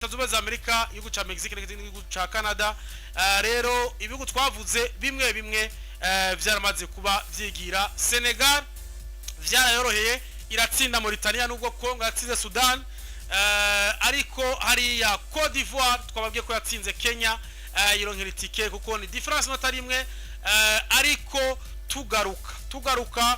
Zuba za Amerika igihugu ca Mexique n'igihugu ca Canada rero ibihugu twavuze bimwe bimwe vyaramaze kuba vyigira Senegal vyarayoroheye iratsinda Mauritania nubwo Congo yatsinze Sudan ariko hari ya Côte d'Ivoire twababwiye ko yatsinze Kenya ironkera itike kuko ni difference nota rimwe ariko tugaruka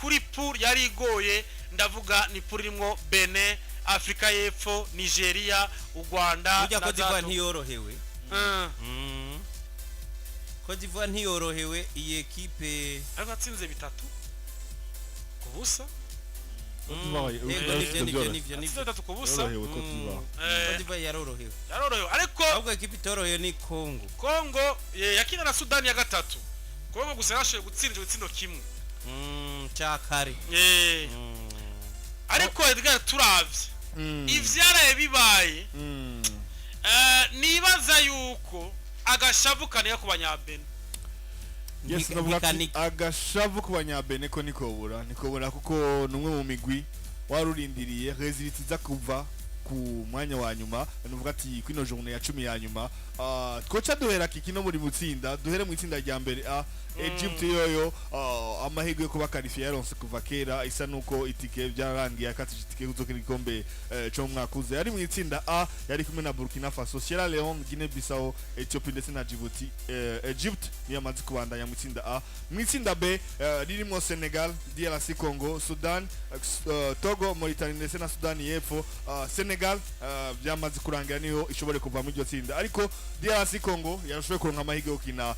kuri pool yari igoye ndavuga ni pool rimwo Benin Afrika y'Epfo Nigeria u Rwanda na Côte d'Ivoire ntiyorohewe Côte d'Ivoire ntiyorohewe iyi equipe ariko atsinze bitatu kubusa bitatu kubusa Côte d'Ivoire yarorohewe ariko ahubwo equipe itorohewe ni Congo yakina na Sudan ya gatatu Congo gusa yashoboye gutsinda itsindo kimwe cyakare ariko Edgar turavye ivyaraye bibaye nibaza yuko agashavukaniye ku banyabene yes navuga agashavu ku banyabene ko nikobura kuko numwe mu migwi warurindiriye results za kuva ku mwanya wa nyuma nuvuga ati kwino journée ya 10 ya nyuma twoca duhera kikino muri mutsinda duhere mu itsinda rya mbere Egypt yoyo amahirwe yo kuba qualifier yaronse kuva kera isa nuko itike byarangiye akatije itike kuzokina igikombe cyo mwakuze yari mu itsinda A yari kumwe na Burkina Faso, Sierra Leone, Guinea Bissau, Ethiopia ndetse na Djibouti. Egypt ni yamaze kubandanya mu itsinda A. Mu itsinda B ririmo Senegal, DRC Congo, Sudan, Togo, Mauritania ndetse na Sudan y'Epfo. Senegal byamaze kurangira niyo ishobore kuva mu iryo tsinda ariko DRC Congo yarashoboye kuronka amahirwe yo kina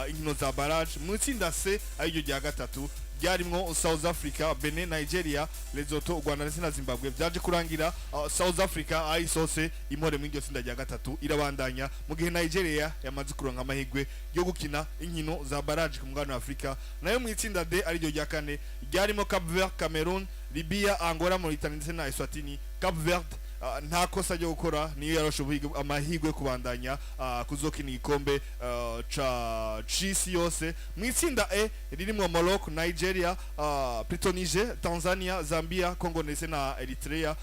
inkino za barrage. Mu itsinda C ayo rya gatatu ryarimwo South Africa, Benin, Nigeria, Lesotho, Rwanda ndetse na Zimbabwe. Byaje kurangira South Africa ayisose imore mu iryo tsinda rya gatatu irabandanya mu gihe Nigeria yamaze kuronka amahirwe yo gukina inkino za barrage ku mugabane wa Afrika. Nayo mu itsinda D ari ryo rya kane ryarimo Cape Verde, Cameroon, Libya, Angola, Mauritania ndetse na Eswatini. Cape Verde nta kosa ryo gukora niyo yarashoboye amahirwe kubandanya kuzokina igikombe ca chisi yose. Mu itsinda E ririmo Morocco, Nigeria, Niger, Tanzania, Zambia, Congo ndetse na Eritrea.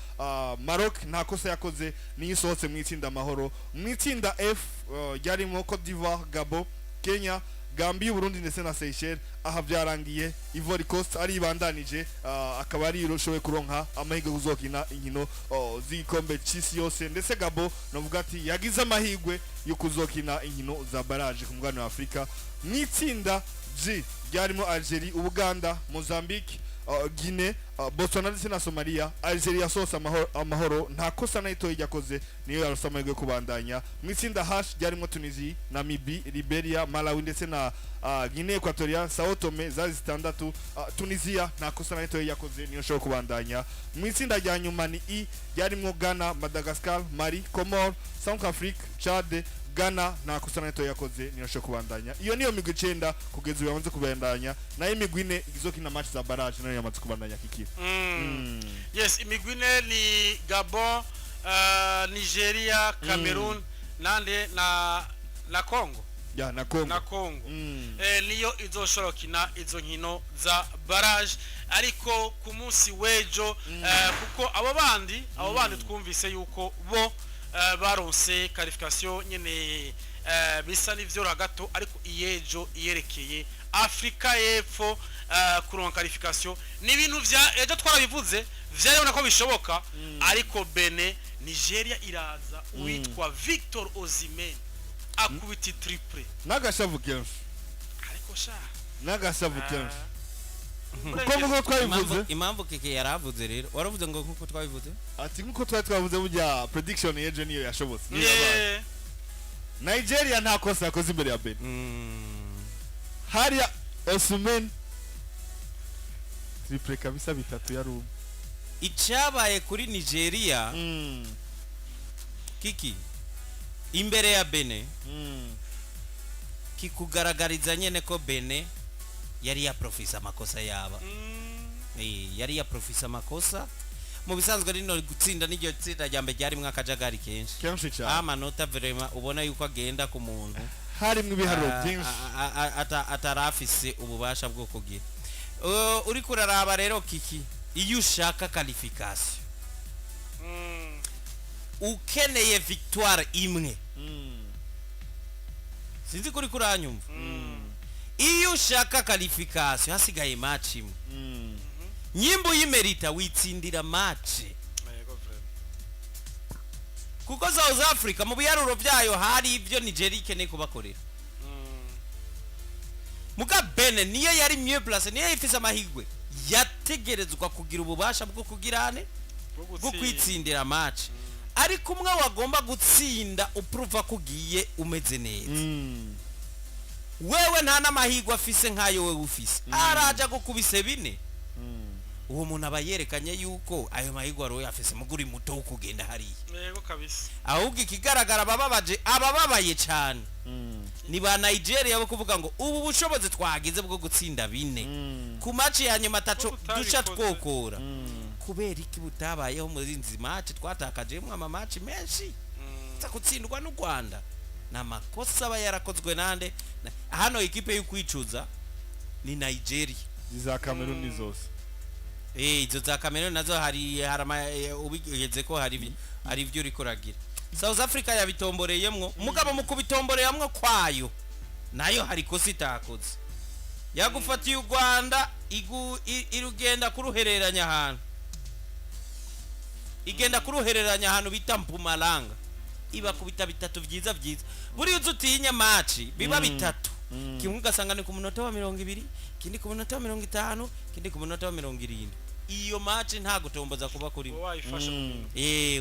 Maroc nta kosa yakoze niyo isohotse mu itsinda mahoro. Mu itsinda F ryarimo Côte d'Ivoire, Gabon, Kenya, Gambia, Burundi ndetse na Seychelles. Aha byarangiye Ivory Coast ari ibandanije akaba ari iroshowe kuronka amahirwe kuzokina inkino z'igikombe cy'isi yose ndetse Gabo navuga ati yagize amahirwe yo kuzokina inkino za barrage ku mugabane wa Afrika. Mu itsinda G ryarimo Algeria, Uganda, Mozambique, Guinea, Botswana ndetse na Somalia. Algeria sose amahoro nta kosa na ito yakoze niyo yarasama amahirwe kubandanya. Mu itsinda H ryarimo Tunisia, Namibia, Liberia, Malawi ndetse na Guinea Equatorial, Sao Tome zazi zitandatu. Tunisia nta kosa na ito yakoze niyo shobora kubandanya. Mu itsinda rya nyuma ni I ryarimo Ghana, Madagascar, Mali, Comores, South Africa, Chad, Ghana nta kosa na ito yakoze niyo shobora kubandanya. Iyo niyo migwi 9 kugeza ubu yamaze kubandanya nayo imigwi 4 izokina match za barrage nayo yamaze kubandanya kiki. Yes, imigwi 4 ni Gabon, Nigeria, Cameroon nande na Congo. Ya na Congo. Niyo izoshobora kina izo nkino za barrage ariko ku munsi wejo kuko abo bandi twumvise yuko bo baronse qualification nyene bisa n'ivyo ragato ariko iyejo iyerekeye Afrika y'Epfo kuronka qualification ni ibintu vya ejo twarabivuze vyayona ko bishoboka ariko Benin Nigeria iraza uitwa Victor Osimhen akubiti triple nagashavu kenshi ariko sha nagashavu kenshi uko twabivuze impamvu keke yaravuze rero waravuze ngo nkuko twabivuze ati nkuko twavuze burya prediction yeje niyo yashobotse Nigeria nta kosa yakoze imbere ya Benin hari Osimhen triple kabisa bitatu yarumu icabaye kuri Nigeria kiki imbere ya Benin kikugaragariza nyene ko Benin yari ya profisa makosa yaba yari ya profisa makosa mu bisanzwe rino gutsinda n'iryo tsinda rya mbere ryari mwakajagari kenshi cyane amanota vraiment ubona yuko agenda ku muntu harimo ibiharuro byinshi atarafise ububasha bwo kugira uri kuraraba rero kiki iyo ushaka qualification ukeneye victoire imwe sinzi kuri kuranyumva iyo ushaka qualification hasigaye match imwe nyimbo yimerita witsindira match kuko South Africa mu biharuro byayo hari ibyo Nigeria ikeneye kubakorera muga Bene niyo yari mieux place niyo ifise amahigwe yategerezwa kugira ububasha bwo kugirane bwo kwitsindira match ariko umwe wagomba gutsinda uprova kugiye umeze neza wewe nta namahigwe afise nkayo wewe ufise araja gukubise bine uwo muntu abayerekanye yuko ayo mahigwe aro yafise muguri muto wo kugenda hari yego kabisa ahubwo ikigaragara abababaye cyane ni ba Nigeria bo kuvuga ngo ubu bushobozi twagize bwo gutsinda bine ku match ya nyuma taco duca twokora kubera iki butabayeho muri izi match twatakajemo ama match menshi za gutsindwa n'u Rwanda namakosa aba yarakozwe nande hano ikipe y'ukwicuza ni Nigeria za Cameroon zose izo za Cameroon nazo hari ubigeze ko hari ibyo urikoragira South Africa yabitomboreyemwo mugabo mu kubitomboreyamwo kwayo nayo hari kosa itakoze yagufatiye u Rwanda irugenda kuruhereranya ahantu igenda kuruhereranya ahantu bita Mpumalanga iba kubita bitatu byiza buri uzutinya match biba bitatu kimwe ugasanga ni ku munota wa 20 kindi ku munota wa 50 kindi ku munota wa 70 iyo match nta gutomboza kuba kuri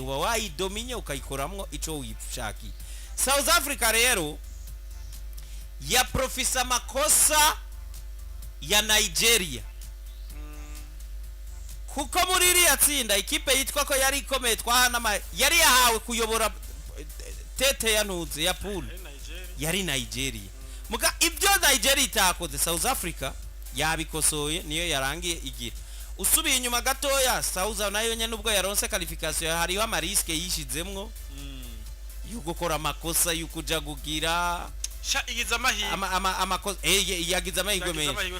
wayidominye ukayikoramwo ico wifshaki South Africa rero ya profesa makosa ya Nigeria kuko muri iri yatsinda ikipe yitwa ko yari ikomeye twana yari yahawe kuyobora tete yanuze ya pool yari Nigeria muga ibyo Nigeria itakoze South Africa yabikosoye niyo yarangiye igira usubiye inyuma gatoya South nayo nyene ubwo yaronse qualification hariho ama risk yishizemwo yugukora makosa yukuja gugira igiza mahirwe amakosa yagiza amahirwe menshi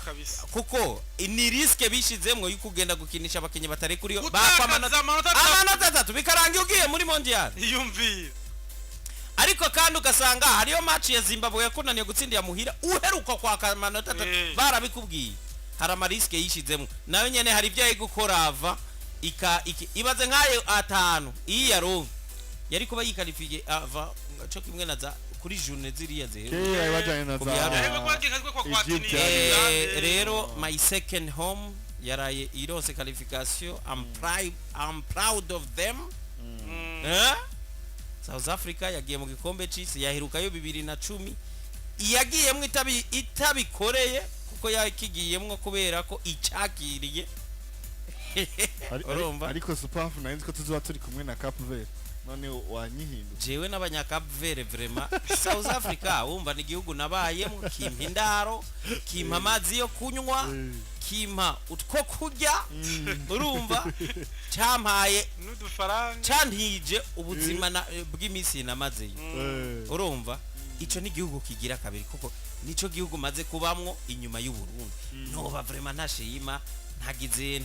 kuko ni risk bishizemwo yukugenda gukinisha abakenye batari kuri bakwa amanota 3 bikarangira ugiye muri mondial yumvira ariko kandi ugasanga hariyo match ya Zimbabwe yakunaniye gutsindira muhira uheruka kwa amanota 3 barabikubwiye hari amariske yishizemwo nayo nyene hari ibyo yigukora ava ibaze nkayo 5 iyi yaronka yari kuba yikalifiye ava cyo kimwe naza kuri journée ziriya rero my second home yaraye irose qualification I'm proud of them South Africa yagiye mu gikombe cy'isi yaherukayo 2010 iyagiyemwe itabikoreye kuko yakigiyemwe kubera ko icakiriye ariko Superf nayenze ko tuzoba turi kumwe na Cape Verde none wanyihindu jewe n'abanyakape vere vraiment South Africa wumva ni gihugu nabayemo kimpa indaro kimpa amazi yo kunywa kimpa utwo kurya urumva cyampaye n'udufaranga cyantije ubuzima bw'imisi namaze urumva ico ni gihugu kigira kabiri kuko nico gihugu maze kubamwo inyuma y'u Burundi noba vraiment ntashima ntagize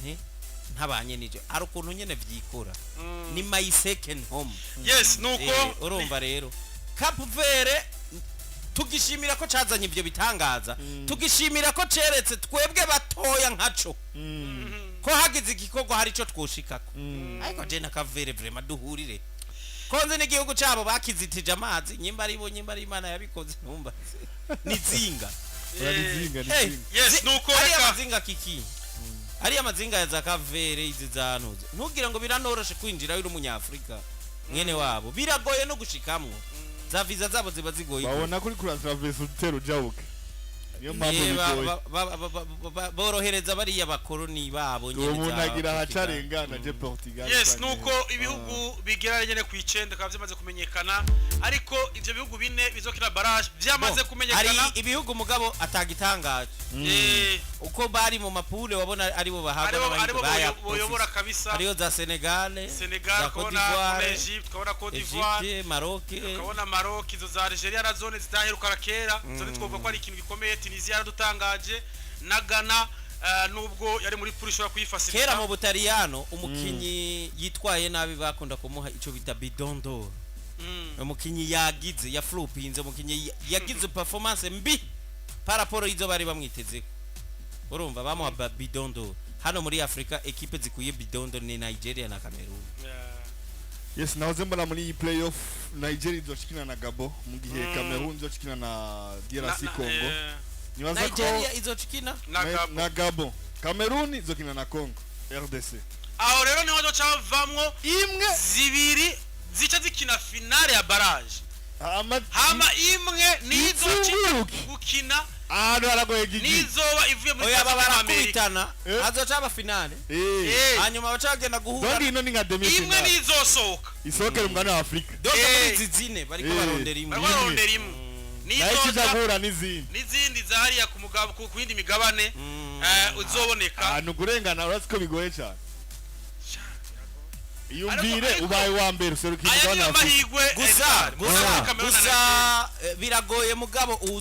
ntabanye nije ari ukuntu nyene vyikora ni my second home yes nuko urumva rero Cape Verde tugishimira ko cazanye ivyo bitangaza tugishimira ko ceretse twebwe batoya nkaco ko hagize igikorwa hari ico twoshikako ariko je na Cape Verde vraiment duhurire konze n'igihugu cabo bakizitije amazi nyimba ari Imana yabikoze numva nizinga yes nuko reka zinga kiki ari amazinga ya zakavere izi zanuze ntugira ngo biranoroshe kwinjira uri umunyafrika mwene wabo biragoye no gushikamwo za visa zabo ziba zigoye babona kuri traverse utero jawuke niyo mpamvu borohereza bari abakoloni babo nyene za umuntu hacarengana je Portugal yes nuko ibihugu bigera nyene ku 9 kaba byamaze kumenyekana ariko ivyo bihugu bine bizokira barrage byamaze kumenyekana hari ibihugu mugabo atagitangaje uko bari mu mapule wabona ari bo bahabwa boyobora kabisa ariyo za Senegal kona Egypt kona Cote d'Ivoire Maroc kona Maroc izo za Algeria na zone zitaheruka kera zone twovuga ko ari ikintu gikomeye Tunisia yaradutangaje na Ghana nubwo yari muri puri ishobora kuyifasirika kera mu Butaliyano umukinyi yitwaye nabi bakunda kumuha ico bita bidondo umukinyi yagize ya flopinze umukinyi yagize performance mbi paraporo izo bari bamwiteze urumva bamuha bidondo hano muri Afrika equipe zikuye bidondo ni Nigeria na Cameroon. Yes, nahoze mbona muri iyi playoff Nigeria izokina na Gabo mu gihe Cameroon izokina na DRC Congo. Nibaza ko Nigeria izokina na Gabo. Cameroon izokina na Congo RDC. Aho rero niho cyo cavamwo Imwe zibiri zica zikina finale ya barrage. Hama imwe nizo gukina ahantu haragoye gigi nizoba ivuye muri oya barakubitana azoca aba finale hanyuma bacagenda guhura donc ino ni nka demi finale imwe nizosohoka isokera umwana wa Afrika donc muri zizine bariko barondera imwe nizo guhura n'izindi zahariya ku mugabo ku yindi migabane uzoboneka ahantu kurengana urasiko bigoye cyane iyumvire ubaye wa mbere userukira umwana wa Afrika gusa biragoye mugabo uzo